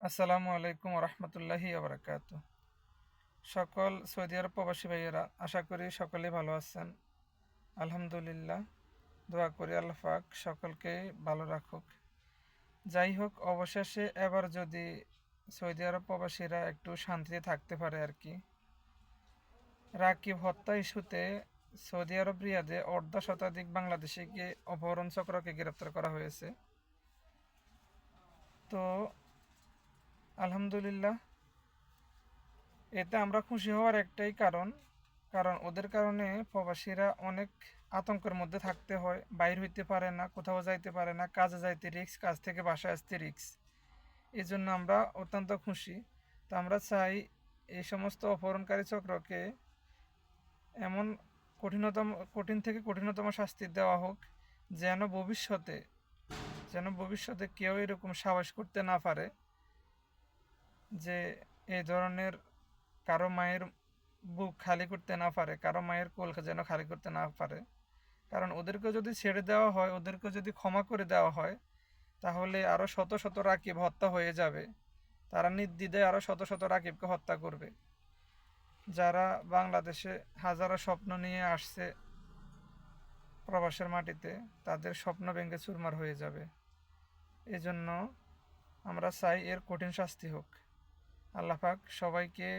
আসসালামু আলাইকুম রহমতুল্লাহি আবরাকাত। সকল সৌদি আরব প্রবাসী ভাইয়েরা, আশা করি সকলেই ভালো আছেন। আলহামদুলিল্লাহ, দোয়া করি আল্লাহ পাক সকলকেই ভালো রাখুক। যাই হোক, অবশেষে এবার যদি সৌদি আরব প্রবাসীরা একটু শান্তিতে থাকতে পারে আর কি। রাকিব হত্যা ইস্যুতে সৌদি আরব রিয়াদে অর্ধ শতাধিক বাংলাদেশিকে অপহরণ চক্রকে গ্রেপ্তার করা হয়েছে। তো আলহামদুলিল্লাহ, এতে আমরা খুশি হওয়ার একটাই কারণ, কারণ ওদের কারণে প্রবাসীরা অনেক আতঙ্কের মধ্যে থাকতে হয়, বাইর হইতে পারে না, কোথাও যাইতে পারে না, কাজে যাইতে রিস্ক, কাজ থেকে বাসায় আসতে রিস্ক। এই জন্য আমরা অত্যন্ত খুশি। তো আমরা চাই এই সমস্ত অপহরণকারী চক্রকে এমন কঠিনতম কঠিন থেকে কঠিনতম শাস্তি দেওয়া হোক, যেন ভবিষ্যতে কেউ এরকম সাহস করতে না পারে যে এই ধরনের কারো মায়ের বুক খালি করতে না পারে, কারো মায়ের কোল যেন খালি করতে না পারে। কারণ ওদেরকে যদি ছেড়ে দেওয়া হয়, ওদেরকে যদি ক্ষমা করে দেওয়া হয়, তাহলে আরও শত শত রাকিব হত্যা হয়ে যাবে। তারা নির্দ্বিধায় আরও শত শত রাকিবকে হত্যা করবে, যারা বাংলাদেশে হাজারো স্বপ্ন নিয়ে আসছে প্রবাসের মাটিতে, তাদের স্বপ্ন ভেঙে চুরমার হয়ে যাবে। এজন্য আমরা চাই এর কঠিন শাস্তি হোক। আল্লাহ পাক সবাইকে